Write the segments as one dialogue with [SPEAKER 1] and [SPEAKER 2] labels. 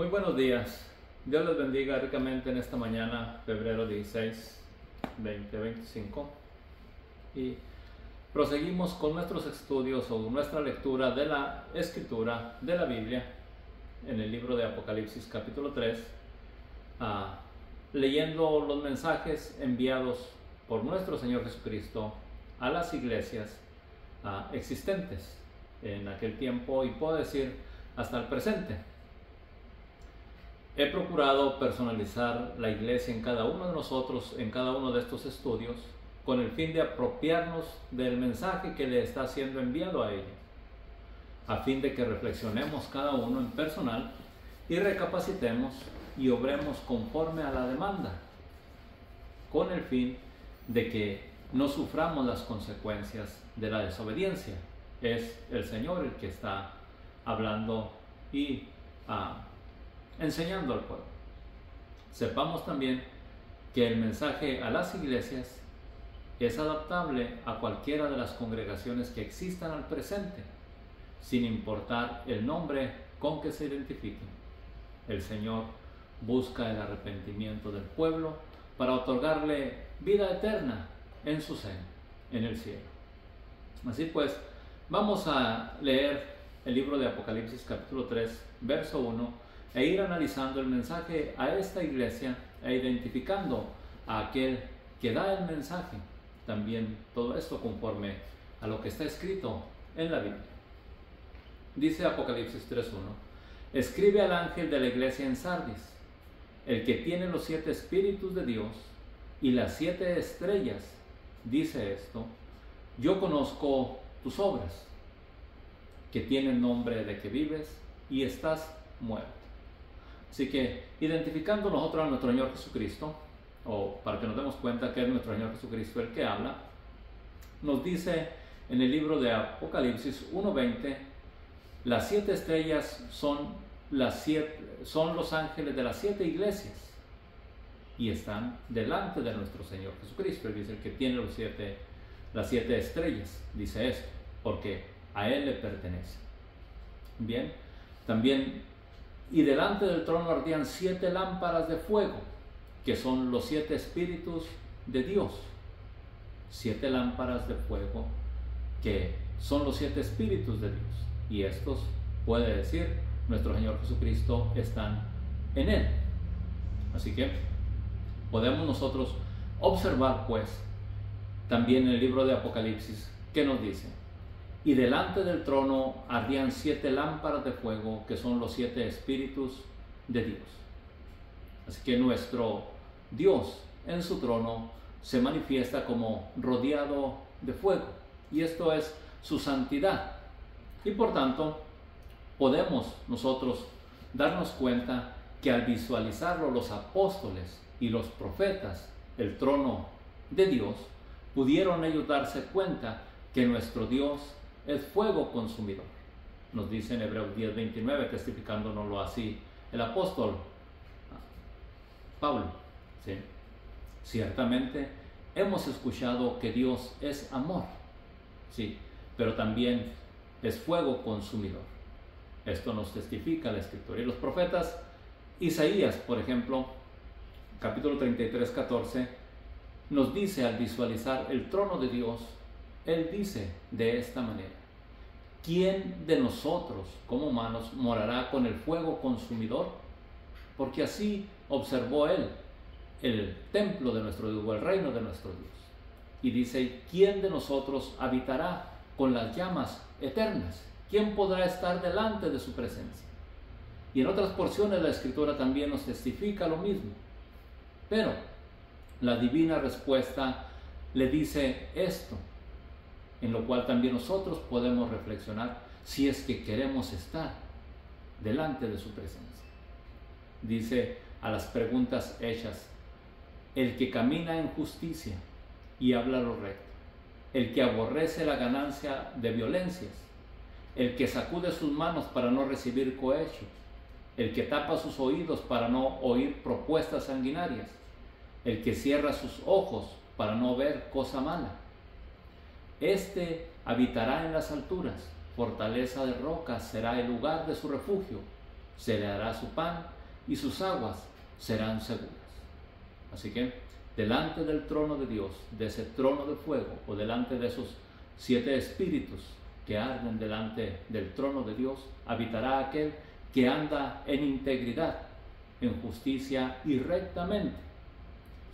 [SPEAKER 1] Muy buenos días. Dios les bendiga ricamente en esta mañana, febrero 16, 2025. Y proseguimos con nuestros estudios o nuestra lectura de la Escritura de la Biblia en el libro de Apocalipsis capítulo 3, leyendo los mensajes enviados por nuestro Señor Jesucristo a las iglesias existentes en aquel tiempo y puedo decir hasta el presente. He procurado personalizar la iglesia en cada uno de nosotros, en cada uno de estos estudios, con el fin de apropiarnos del mensaje que le está siendo enviado a ella, a fin de que reflexionemos cada uno en personal y recapacitemos y obremos conforme a la demanda, con el fin de que no suframos las consecuencias de la desobediencia. Es el Señor el que está hablando y enseñando al pueblo. Sepamos también que el mensaje a las iglesias es adaptable a cualquiera de las congregaciones que existan al presente, sin importar el nombre con que se identifiquen. El Señor busca el arrepentimiento del pueblo para otorgarle vida eterna en su seno, en el cielo. Así pues, vamos a leer el libro de Apocalipsis capítulo 3, verso 1, e ir analizando el mensaje a esta iglesia e identificando a aquel que da el mensaje. También todo esto conforme a lo que está escrito en la Biblia. Dice Apocalipsis 3.1: escribe al ángel de la iglesia en Sardis, el que tiene los 7 espíritus de Dios y las 7 estrellas, dice esto: yo conozco tus obras, que tienen nombre de que vives y estás muerto. Así que, identificando nosotros a nuestro Señor Jesucristo, o para que nos demos cuenta que es nuestro Señor Jesucristo el que habla, nos dice en el libro de Apocalipsis 1.20, las 7 estrellas son los ángeles de las 7 iglesias y están delante de nuestro Señor Jesucristo. Él dice: el que tiene las 7 estrellas, dice esto, porque a Él le pertenece. Bien, también, y delante del trono ardían 7 lámparas de fuego, que son los 7 espíritus de Dios. 7 lámparas de fuego, que son los 7 espíritus de Dios. Y estos, puede decir, nuestro Señor Jesucristo, están en Él. Así que podemos nosotros observar, pues, también en el libro de Apocalipsis, ¿qué nos dice? Y delante del trono ardían 7 lámparas de fuego, que son los 7 espíritus de Dios. Así que nuestro Dios en su trono se manifiesta como rodeado de fuego, y esto es su santidad. Y por tanto, podemos nosotros darnos cuenta que al visualizarlo los apóstoles y los profetas, el trono de Dios, pudieron ellos darse cuenta que nuestro Dios es fuego consumidor. Nos dice en Hebreos 10:29, testificándonoslo así el apóstol Pablo. ¿Sí? Ciertamente hemos escuchado que Dios es amor, sí, pero también es fuego consumidor. Esto nos testifica la Escritura. Y los profetas, Isaías, por ejemplo, capítulo 33:14, nos dice, al visualizar el trono de Dios, él dice de esta manera: ¿quién de nosotros como humanos morará con el fuego consumidor? Porque así observó él el templo de nuestro Dios, o el reino de nuestro Dios. Y dice: ¿quién de nosotros habitará con las llamas eternas? ¿Quién podrá estar delante de su presencia? Y en otras porciones de la Escritura también nos testifica lo mismo. Pero la divina respuesta le dice esto, en lo cual también nosotros podemos reflexionar si es que queremos estar delante de su presencia. Dice a las preguntas hechas: el que camina en justicia y habla lo recto, el que aborrece la ganancia de violencias, el que sacude sus manos para no recibir cohecho, el que tapa sus oídos para no oír propuestas sanguinarias, el que cierra sus ojos para no ver cosa mala. Este habitará en las alturas, fortaleza de rocas será el lugar de su refugio. se le dará su pan y sus aguas serán seguras. Así que delante del trono de Dios, de ese trono de fuego, o delante de esos 7 espíritus que arden delante del trono de Dios, habitará aquel que anda en integridad, en justicia y rectamente.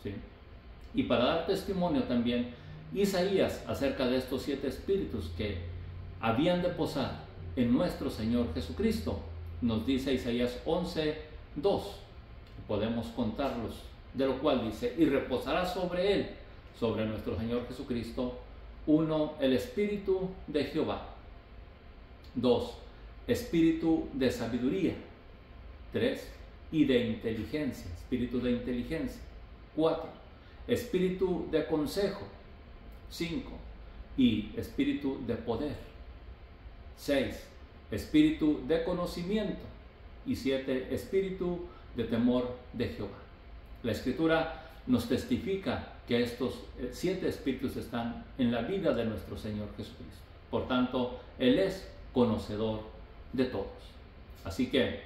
[SPEAKER 1] ¿Sí? Y para dar testimonio también, Isaías acerca de estos 7 espíritus que habían de posar en nuestro Señor Jesucristo, nos dice Isaías 11:2, podemos contarlos, de lo cual dice: y reposará sobre él, sobre nuestro Señor Jesucristo, 1, el Espíritu de Jehová; 2, Espíritu de sabiduría; 3, y de inteligencia, Espíritu de inteligencia; 4, Espíritu de consejo; 5, y Espíritu de poder; 6, Espíritu de conocimiento; y 7, Espíritu de temor de Jehová. La Escritura nos testifica que estos 7 espíritus están en la vida de nuestro Señor Jesucristo. Por tanto, Él es conocedor de todos. Así que,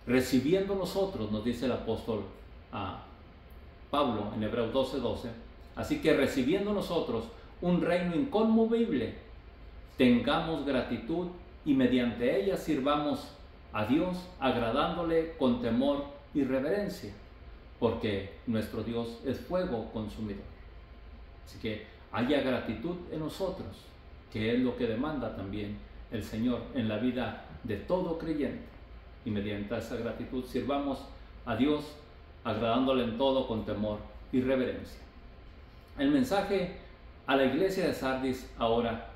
[SPEAKER 1] recibiendo nosotros, nos dice el apóstol Pablo en Hebreos 12:12, así que recibiendo nosotros un reino inconmovible, tengamos gratitud y mediante ella sirvamos a Dios, agradándole con temor y reverencia, porque nuestro Dios es fuego consumidor. Así que haya gratitud en nosotros, que es lo que demanda también el Señor en la vida de todo creyente, y mediante esa gratitud sirvamos a Dios, agradándole en todo con temor y reverencia. El mensaje a la iglesia de Sardis ahora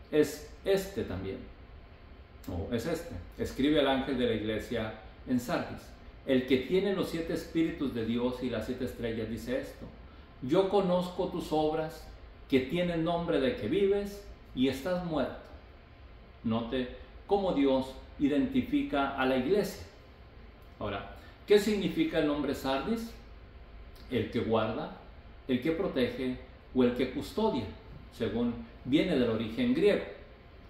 [SPEAKER 1] es este también, escribe el ángel de la iglesia en Sardis: el que tiene los 7 espíritus de Dios y las 7 estrellas dice esto: yo conozco tus obras, que tienen nombre de que vives y estás muerto. Note cómo Dios identifica a la iglesia. Ahora, ¿qué significa el nombre Sardis? El que guarda, el que protege o el que custodia, según viene del origen griego.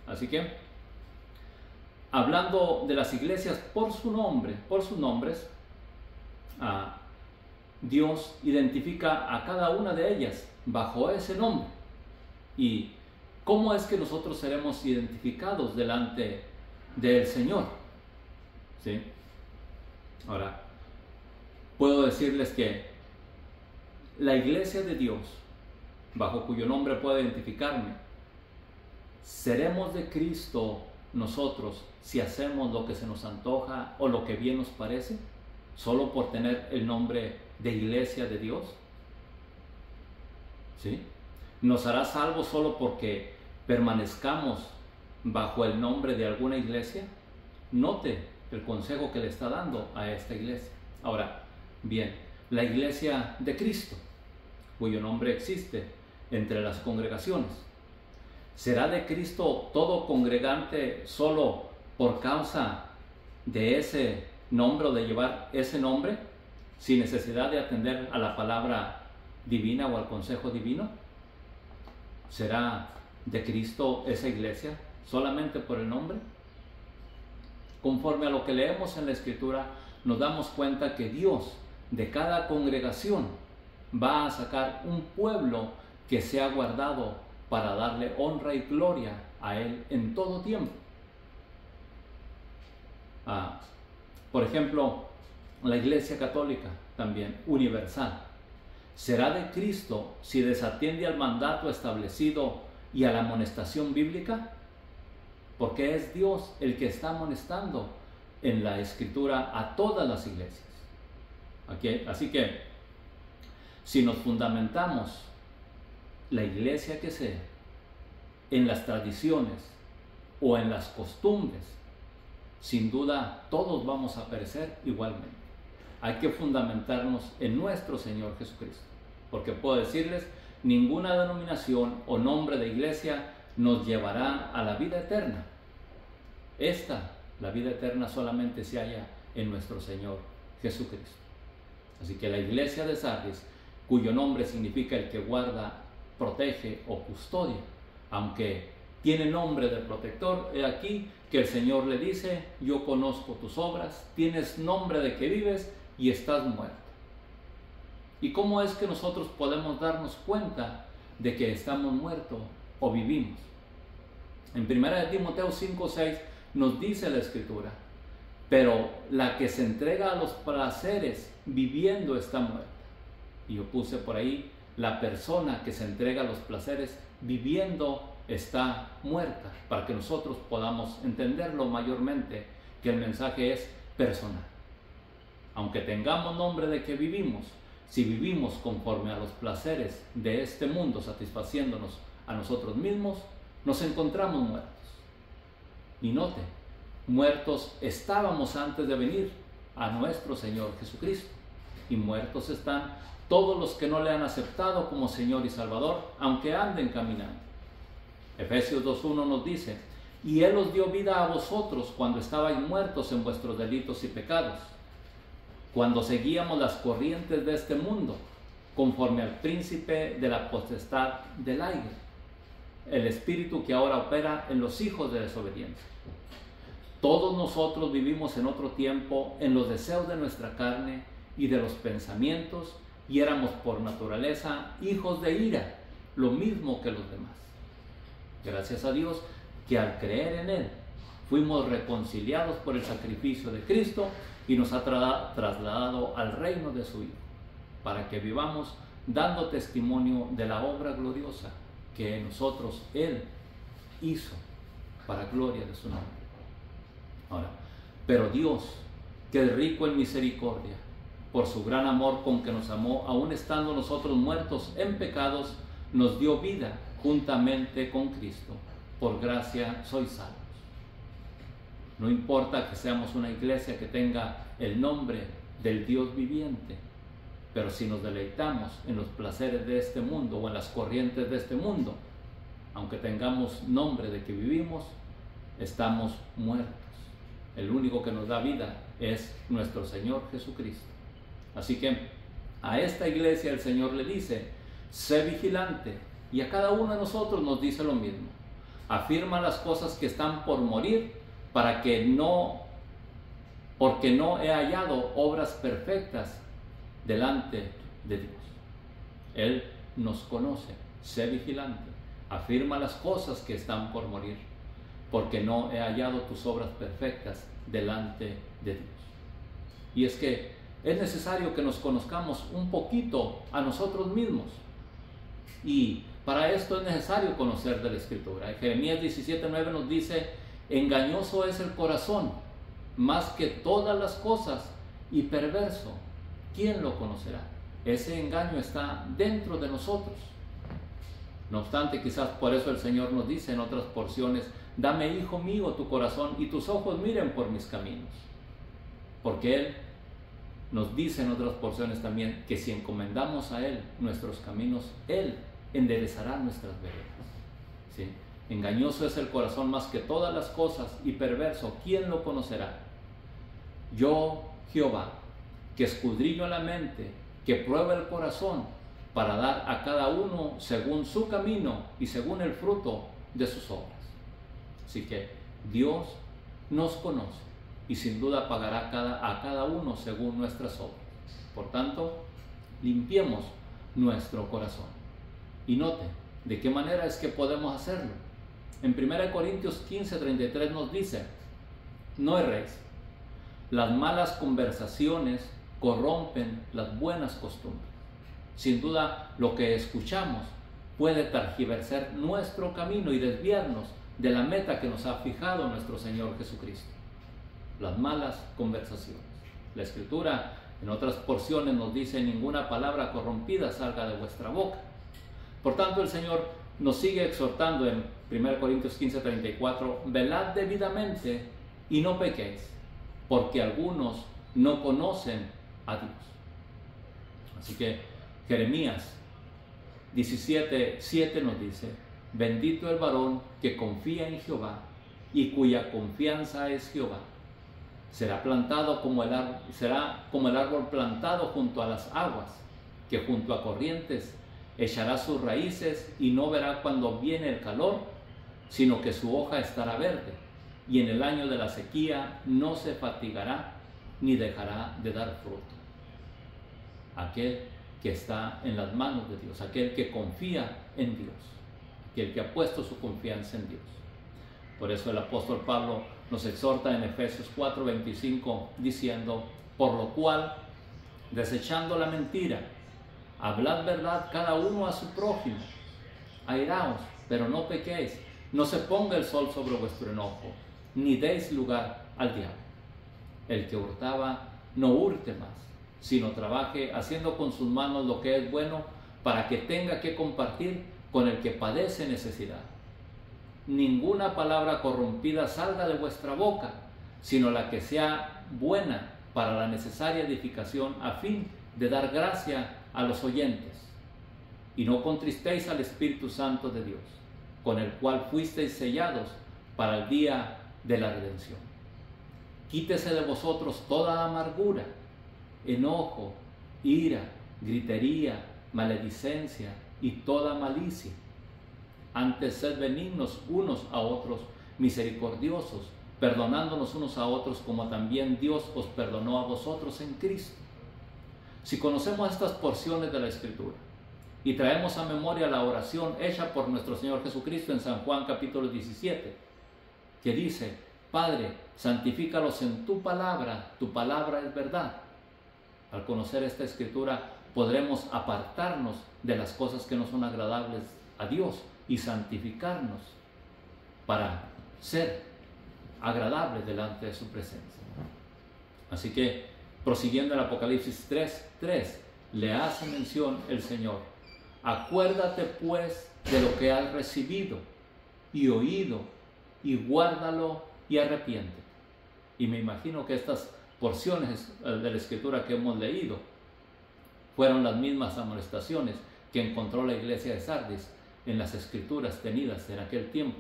[SPEAKER 1] Así que, hablando de las iglesias por sus nombres, Dios identifica a cada una de ellas bajo ese nombre. ¿Y cómo es que nosotros seremos identificados delante del Señor? ¿Sí? Ahora, puedo decirles que la iglesia de Dios, bajo cuyo nombre puedo identificarme, seremos de Cristo nosotros si hacemos lo que se nos antoja o lo que bien nos parece, solo por tener el nombre de iglesia de Dios. ¿Sí? ¿Nos hará salvos solo porque permanezcamos bajo el nombre de alguna iglesia? Note el consejo que le está dando a esta iglesia. Ahora, bien, la iglesia de Cristo, cuyo nombre existe entre las congregaciones, ¿será de Cristo todo congregante solo por causa de ese nombre o de llevar ese nombre, sin necesidad de atender a la palabra divina o al consejo divino? ¿Será de Cristo esa iglesia solamente por el nombre? Conforme a lo que leemos en la Escritura, nos damos cuenta que Dios de cada congregación va a sacar un pueblo que sea guardado para darle honra y gloria a Él en todo tiempo. Por ejemplo, la Iglesia Católica, también universal, ¿será de Cristo si desatiende al mandato establecido y a la amonestación bíblica? Porque es Dios el que está amonestando en la Escritura a todas las iglesias. Así que, si nos fundamentamos, la iglesia que sea, en las tradiciones o en las costumbres, sin duda todos vamos a perecer igualmente. Hay que fundamentarnos en nuestro Señor Jesucristo, porque puedo decirles, ninguna denominación o nombre de iglesia nos llevará a la vida eterna. La vida eterna solamente se halla en nuestro Señor Jesucristo. Así que la iglesia de Sardis, cuyo nombre significa el que guarda, protege o custodia, aunque tiene nombre de protector. He aquí que el Señor le dice, yo conozco tus obras, tienes nombre de que vives y estás muerto. ¿Y cómo es que nosotros podemos darnos cuenta de que estamos muertos o vivimos? En 1 Timoteo 5:6 nos dice la Escritura, pero la que se entrega a los placeres viviendo está muerta. Y yo puse por ahí, la persona que se entrega a los placeres viviendo está muerta, para que nosotros podamos entenderlo mayormente, que el mensaje es personal. Aunque tengamos nombre de que vivimos, si vivimos conforme a los placeres de este mundo, satisfaciéndonos a nosotros mismos, nos encontramos muertos. Y note, muertos estábamos antes de venir a nuestro Señor Jesucristo, y muertos están todos los que no le han aceptado como Señor y Salvador, aunque anden caminando. Efesios 2:1 nos dice, y Él os dio vida a vosotros cuando estabais muertos en vuestros delitos y pecados, cuando seguíamos las corrientes de este mundo, conforme al príncipe de la potestad del aire, el espíritu que ahora opera en los hijos de desobediencia. Todos nosotros vivimos en otro tiempo en los deseos de nuestra carne y de los pensamientos, y éramos por naturaleza hijos de ira, lo mismo que los demás. Gracias a Dios que al creer en Él fuimos reconciliados por el sacrificio de Cristo y nos ha trasladado al reino de su Hijo, para que vivamos dando testimonio de la obra gloriosa que en nosotros Él hizo para gloria de su nombre. Ahora, pero Dios, que es rico en misericordia, por su gran amor con que nos amó, aun estando nosotros muertos en pecados, nos dio vida juntamente con Cristo. Por gracia sois salvos. No importa que seamos una iglesia que tenga el nombre del Dios viviente, pero si nos deleitamos en los placeres de este mundo o en las corrientes de este mundo, aunque tengamos nombre de que vivimos, estamos muertos. El único que nos da vida es nuestro Señor Jesucristo. Así que a esta iglesia el Señor le dice, sé vigilante, y a cada uno de nosotros nos dice lo mismo. Afirma las cosas que están por morir, porque no he hallado obras perfectas delante de Dios. Él nos conoce. Sé vigilante, afirma las cosas que están por morir, porque no he hallado tus obras perfectas delante de Dios. Y es que es necesario que nos conozcamos un poquito a nosotros mismos, y para esto es necesario conocer de la Escritura. Jeremías 17:9 nos dice, engañoso es el corazón más que todas las cosas y perverso, ¿quién lo conocerá? Ese engaño está dentro de nosotros. No obstante, quizás por eso el Señor nos dice en otras porciones, dame, hijo mío, tu corazón y tus ojos miren por mis caminos. Porque Él nos dice en otras porciones también que si encomendamos a Él nuestros caminos, Él enderezará nuestras veredas. ¿Sí? Engañoso es el corazón más que todas las cosas y perverso, ¿quién lo conocerá? Yo, Jehová, que escudriño la mente, que prueba el corazón, para dar a cada uno según su camino y según el fruto de sus obras. Así que Dios nos conoce y sin duda pagará a cada uno según nuestras obras. Por tanto, limpiemos nuestro corazón. Y note, ¿de qué manera es que podemos hacerlo? En 1 Corintios 15:33 nos dice, no erréis, las malas conversaciones corrompen las buenas costumbres. Sin duda, lo que escuchamos puede tergiversar nuestro camino y desviarnos de la meta que nos ha fijado nuestro Señor Jesucristo. Las malas conversaciones. La Escritura en otras porciones nos dice, ninguna palabra corrompida salga de vuestra boca. Por tanto, el Señor nos sigue exhortando en 1 Corintios 15:34, velad debidamente y no pequéis, porque algunos no conocen a Dios. Así que Jeremías 17:7 nos dice, bendito el varón que confía en Jehová y cuya confianza es Jehová. Será como el árbol plantado junto a las aguas, que junto a corrientes echará sus raíces y no verá cuando viene el calor, sino que su hoja estará verde, y en el año de la sequía no se fatigará ni dejará de dar fruto. Aquel que está en las manos de Dios, aquel que confía en Dios, aquel que ha puesto su confianza en Dios. Por eso el apóstol Pablo nos exhorta en Efesios 4:25 diciendo: por lo cual, desechando la mentira, hablad verdad cada uno a su prójimo, airaos, pero no pequéis, no se ponga el sol sobre vuestro enojo, ni deis lugar al diablo. El que hurtaba, no hurte más, sino trabaje haciendo con sus manos lo que es bueno, para que tenga que compartir con el que padece necesidad. Ninguna palabra corrompida salga de vuestra boca, sino la que sea buena para la necesaria edificación, a fin de dar gracia a los oyentes. Y no contristéis al Espíritu Santo de Dios, con el cual fuisteis sellados para el día de la redención. Quítese de vosotros toda amargura, enojo, ira, gritería, maledicencia y toda malicia. Antes sed benignos unos a otros, misericordiosos, perdonándonos unos a otros como también Dios os perdonó a vosotros en Cristo. Si conocemos estas porciones de la Escritura y traemos a memoria la oración hecha por nuestro Señor Jesucristo en San Juan capítulo 17, que dice: Padre, santifícalos en tu palabra es verdad. Al conocer esta Escritura podremos apartarnos de las cosas que no son agradables a Dios y santificarnos para ser agradables delante de su presencia. Así que, prosiguiendo el Apocalipsis 3:3, le hace mención el Señor: acuérdate pues de lo que has recibido y oído, y guárdalo y arrepiéntete. Y me imagino que estas porciones de la Escritura que hemos leído fueron las mismas amonestaciones que encontró la iglesia de Sardis en las Escrituras tenidas en aquel tiempo.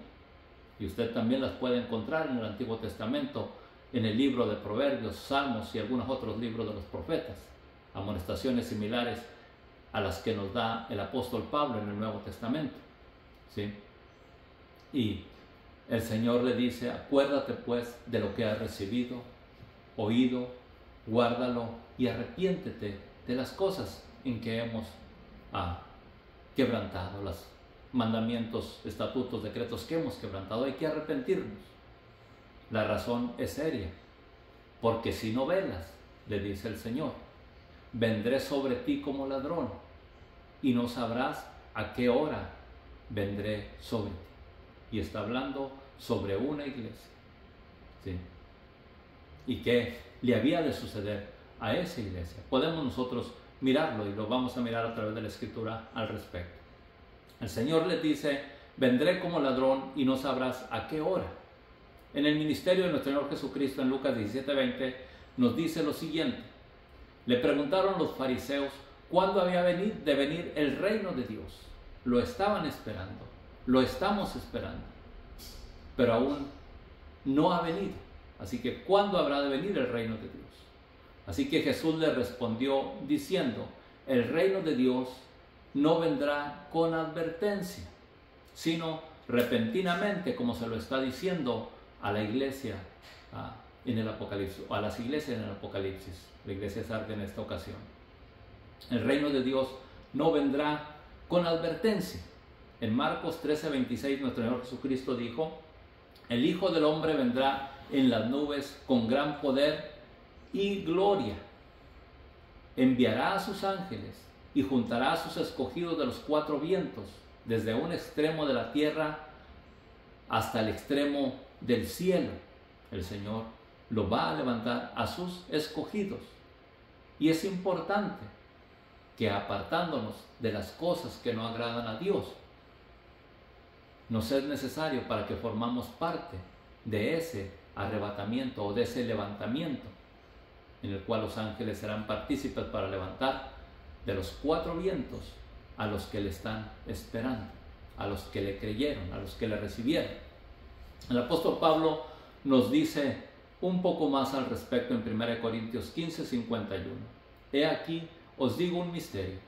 [SPEAKER 1] Y usted también las puede encontrar en el Antiguo Testamento, en el libro de Proverbios, Salmos y algunos otros libros de los profetas. Amonestaciones similares a las que nos da el apóstol Pablo en el Nuevo Testamento, ¿sí? Y el Señor le dice: acuérdate pues de lo que has recibido, oído, guárdalo y arrepiéntete de las cosas en que hemos quebrantado, los mandamientos, estatutos, decretos que hemos quebrantado. Hay que arrepentirnos. La razón es seria, porque si no velas, le dice el Señor, vendré sobre ti como ladrón y no sabrás a qué hora vendré sobre ti. Y está hablando sobre una iglesia, ¿sí? ¿Y qué le había de suceder a esa iglesia? Podemos nosotros mirarlo y lo vamos a mirar a través de la Escritura al respecto. El Señor les dice: vendré como ladrón y no sabrás a qué hora. En el ministerio de nuestro Señor Jesucristo, en Lucas 17:20, nos dice lo siguiente: le preguntaron los fariseos cuándo había de venir el reino de Dios. Lo estaban esperando, lo estamos esperando, pero aún no ha venido. Así que, ¿cuándo habrá de venir el reino de Dios? Así que Jesús le respondió diciendo: el reino de Dios no vendrá con advertencia, sino repentinamente, como se lo está diciendo a la iglesia en el Apocalipsis, o a las iglesias en el Apocalipsis, la iglesia de Sardis en esta ocasión. El reino de Dios no vendrá con advertencia. En Marcos 13:26 nuestro Señor Jesucristo dijo: el Hijo del Hombre vendrá en las nubes con gran poder y gloria. Enviará a sus ángeles y juntará a sus escogidos de los cuatro vientos, desde un extremo de la tierra hasta el extremo del cielo. El Señor lo va a levantar a sus escogidos. Y es importante que, apartándonos de las cosas que no agradan a Dios, nos es necesario para que formamos parte de ese arrebatamiento o de ese levantamiento, en el cual los ángeles serán partícipes para levantar de los cuatro vientos a los que le están esperando, a los que le creyeron, a los que le recibieron. El apóstol Pablo nos dice un poco más al respecto en 1 Corintios 15:51. He aquí, os digo un misterio: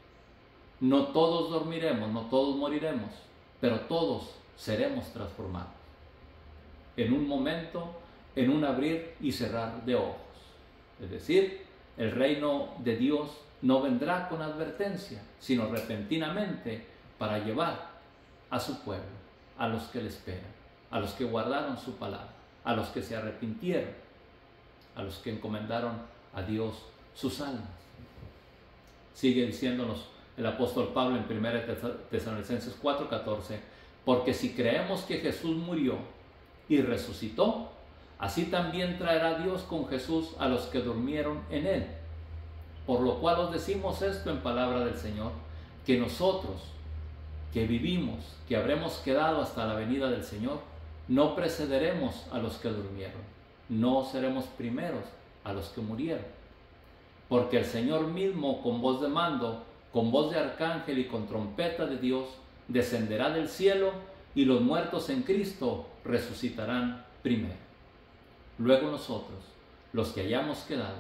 [SPEAKER 1] no todos dormiremos, no todos moriremos, pero todos seremos transformados. En un momento, en un abrir y cerrar de ojos. Es decir, el reino de Dios no vendrá con advertencia, sino repentinamente para llevar a su pueblo, a los que le esperan, a los que guardaron su palabra, a los que se arrepintieron, a los que encomendaron a Dios sus almas. Sigue diciéndonos el apóstol Pablo en 1 Tesalonicenses 4:14, porque si creemos que Jesús murió y resucitó, así también traerá Dios con Jesús a los que durmieron en él. Por lo cual os decimos esto en palabra del Señor, que nosotros que vivimos, que habremos quedado hasta la venida del Señor, no precederemos a los que durmieron, no seremos primeros a los que murieron. Porque el Señor mismo, con voz de mando, con voz de arcángel y con trompeta de Dios, descenderá del cielo, y los muertos en Cristo resucitarán primero. Luego nosotros, los que hayamos quedado,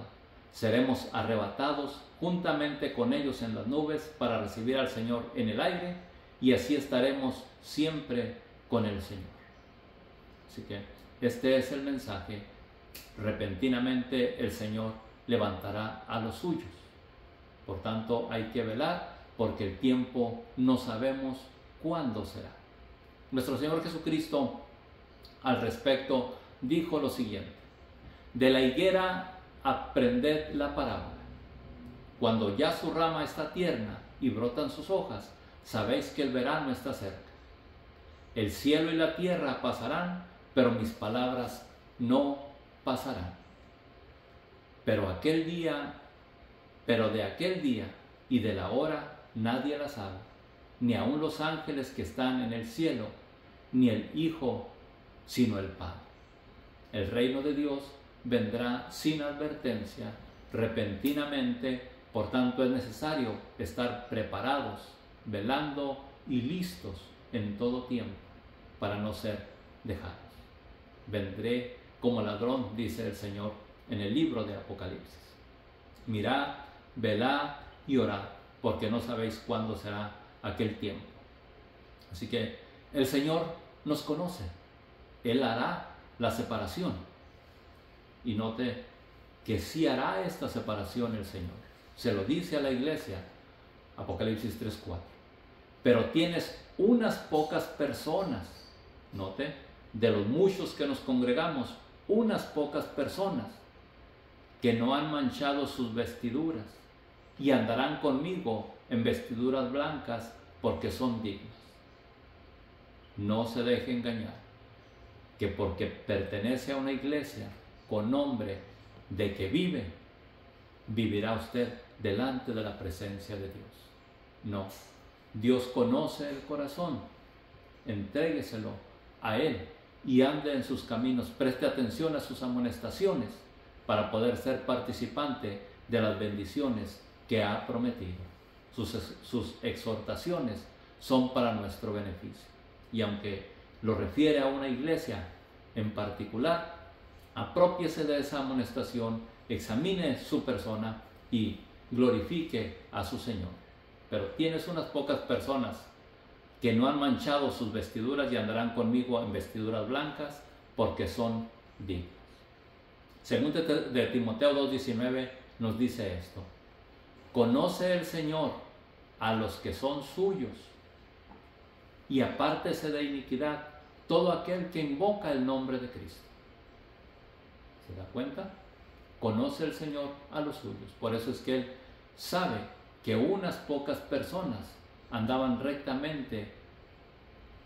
[SPEAKER 1] seremos arrebatados juntamente con ellos en las nubes para recibir al Señor en el aire, y así estaremos siempre con el Señor. Así que este es el mensaje. Repentinamente el Señor levantará a los suyos. Por tanto, hay que velar, porque el tiempo no sabemos cuándo será. Nuestro Señor Jesucristo al respecto dijo lo siguiente: de la higuera aprended la parábola. Cuando ya su rama está tierna y brotan sus hojas, sabéis que el verano está cerca. El cielo y la tierra pasarán, pero mis palabras no pasarán. Pero de aquel día y de la hora nadie la sabe, ni aun los ángeles que están en el cielo, ni el Hijo, sino el Padre. El reino de Dios vendrá sin advertencia, repentinamente. Por tanto, es necesario estar preparados, velando y listos en todo tiempo para no ser dejados. Vendré como ladrón, dice el Señor en el libro de Apocalipsis. Mirad, velad y orad, porque no sabéis cuándo será aquel tiempo. Así que el Señor nos conoce. Él hará la separación. Y note que sí hará esta separación el Señor. Se lo dice a la iglesia, Apocalipsis 3:4. Pero tienes unas pocas personas, note, de los muchos que nos congregamos, unas pocas personas que no han manchado sus vestiduras y andarán conmigo en vestiduras blancas porque son dignas. No se deje engañar, que porque pertenece a una iglesia con nombre de que vivirá usted delante de la presencia de Dios. No, Dios conoce el corazón. Entrégueselo a Él y ande en sus caminos. Preste atención a sus amonestaciones para poder ser participante de las bendiciones que ha prometido. Sus exhortaciones son para nuestro beneficio. Y aunque lo refiere a una iglesia en particular, aprópiese de esa amonestación, examine su persona y glorifique a su Señor. Pero tienes unas pocas personas que no han manchado sus vestiduras y andarán conmigo en vestiduras blancas porque son dignas. Según de Timoteo 2:19 nos dice esto: conoce el Señor a los que son suyos y apártese de iniquidad todo aquel que invoca el nombre de Cristo. ¿Se da cuenta? Conoce el Señor a los suyos. Por eso es que Él sabe que unas pocas personas andaban rectamente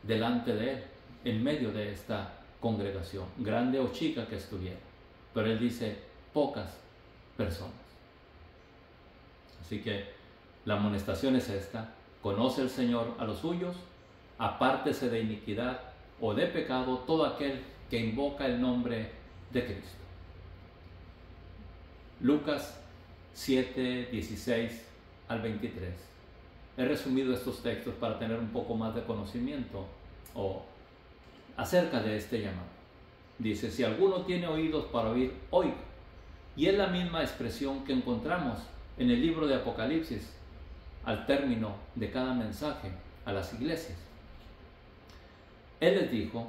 [SPEAKER 1] delante de Él, en medio de esta congregación, grande o chica que estuviera. Pero Él dice, pocas personas. Así que la amonestación es esta: conoce el Señor a los suyos, apártese de iniquidad o de pecado todo aquel que invoca el nombre de Cristo. Lucas 7, 16 al 23. He resumido estos textos para tener un poco más de conocimiento acerca de este llamado. Dice, si alguno tiene oídos para oír, oiga. Y es la misma expresión que encontramos en el libro de Apocalipsis al término de cada mensaje a las iglesias. Él les dijo: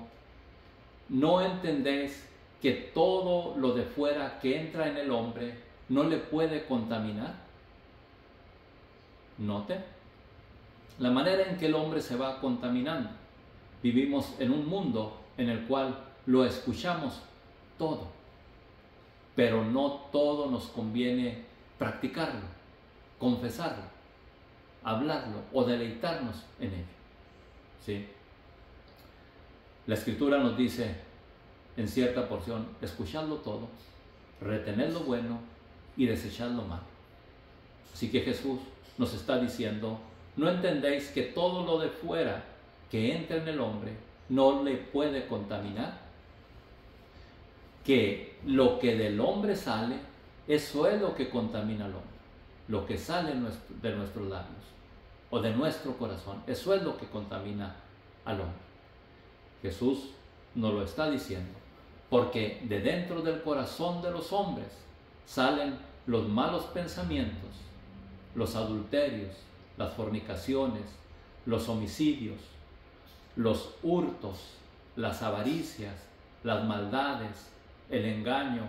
[SPEAKER 1] ¿no entendéis que todo lo de fuera que entra en el hombre no le puede contaminar? Note la manera en que el hombre se va contaminando. Vivimos en un mundo en el cual lo escuchamos todo, pero no todo nos conviene practicarlo, confesarlo, hablarlo o deleitarnos en ello. ¿Sí? La Escritura nos dice en cierta porción: escuchadlo todo, retened lo bueno y desechad lo malo. Así que Jesús nos está diciendo: ¿no entendéis que todo lo de fuera que entra en el hombre no le puede contaminar? Que lo que del hombre sale, eso es lo que contamina al hombre. Lo que sale de nuestros labios o de nuestro corazón, eso es lo que contamina al hombre. Jesús nos lo está diciendo, porque de dentro del corazón de los hombres salen los malos pensamientos, los adulterios, las fornicaciones, los homicidios, los hurtos, las avaricias, las maldades, el engaño,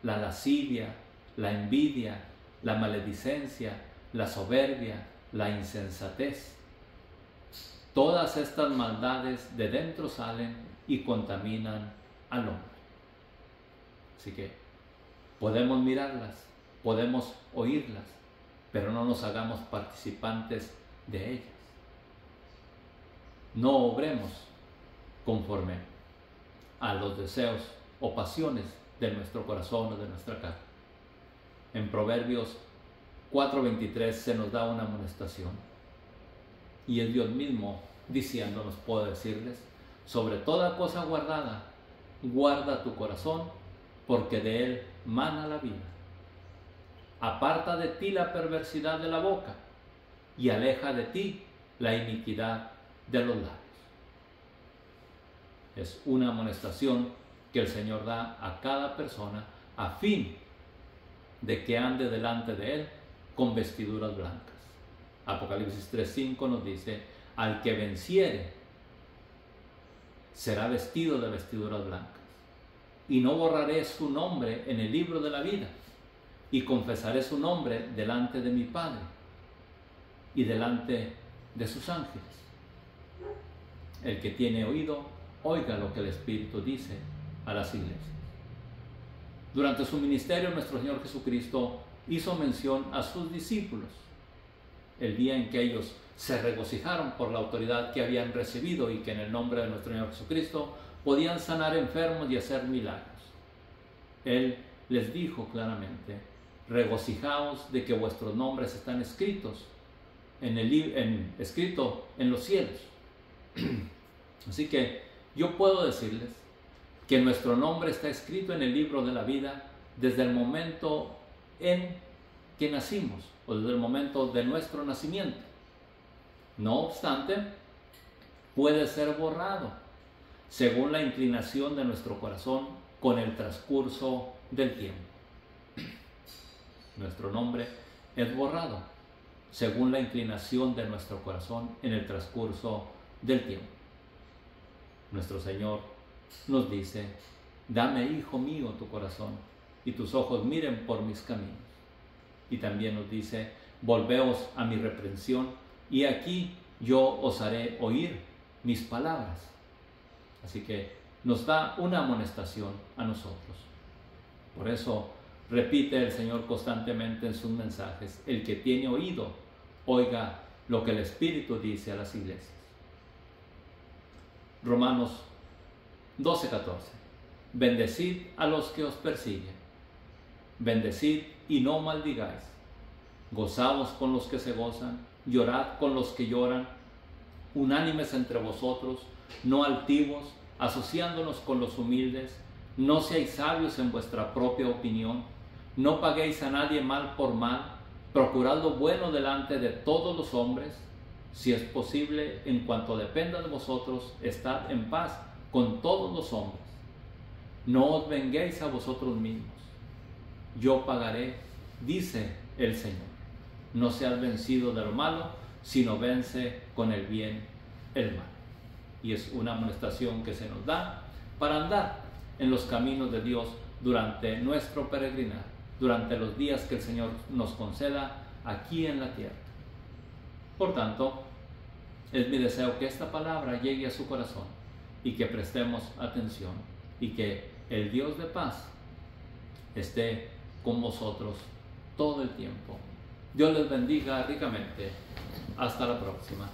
[SPEAKER 1] la lascivia, la envidia, la maledicencia, la soberbia, la insensatez. Todas estas maldades de dentro salen y contaminan al hombre. Así que podemos mirarlas, podemos oírlas, pero no nos hagamos participantes de ellas. No obremos conforme a los deseos o pasiones de nuestro corazón o de nuestra carne. En Proverbios 4:23 se nos da una amonestación, y es Dios mismo diciéndonos, puedo decirles: sobre toda cosa guardada, guarda tu corazón, porque de él mana la vida. Aparta de ti la perversidad de la boca, y aleja de ti la iniquidad de los labios. Es una amonestación que el Señor da a cada persona a fin de que ande delante de él con vestiduras blancas. Apocalipsis 3:5 nos dice: al que venciere será vestido de vestiduras blancas, y no borraré su nombre en el libro de la vida, y confesaré su nombre delante de mi Padre y delante de sus ángeles. El que tiene oído, oiga lo que el Espíritu dice a las iglesias. Durante su ministerio, nuestro Señor Jesucristo hizo mención a sus discípulos el día en que ellos se regocijaron por la autoridad que habían recibido y que en el nombre de nuestro Señor Jesucristo podían sanar enfermos y hacer milagros. Él les dijo claramente: regocijaos de que vuestros nombres están escritos escrito en los cielos. Así que yo puedo decirles que nuestro nombre está escrito en el libro de la vida desde el momento en que nacimos, o desde el momento de nuestro nacimiento. No obstante, puede ser borrado según la inclinación de nuestro corazón con el transcurso del tiempo. Nuestro nombre es borrado según la inclinación de nuestro corazón en el transcurso del tiempo. Nuestro Señor nos dice: dame, hijo mío, tu corazón, y tus ojos miren por mis caminos. Y también nos dice: volveos a mi reprensión, y aquí yo os haré oír mis palabras. Así que nos da una amonestación a nosotros. Por eso repite el Señor constantemente en sus mensajes: el que tiene oído, oiga lo que el Espíritu dice a las iglesias. Romanos 12:14. Bendecid a los que os persiguen, bendecid y no maldigáis, gozaos con los que se gozan, llorad con los que lloran, unánimes entre vosotros, no altivos, asociándonos con los humildes. No seáis sabios en vuestra propia opinión, no paguéis a nadie mal por mal, procurad lo bueno delante de todos los hombres. Si es posible, en cuanto dependa de vosotros, estad en paz con todos los hombres. No os venguéis a vosotros mismos, yo pagaré, dice el Señor. No seas vencido de lo malo, sino vence con el bien el mal. y es una amonestación que se nos da para andar en los caminos de Dios durante nuestro peregrinar, durante los días que el Señor nos conceda aquí en la tierra. Por tanto, es mi deseo que esta palabra llegue a su corazón y que prestemos atención y que el Dios de paz esté con vosotros todo el tiempo. Dios les bendiga ricamente. Hasta la próxima.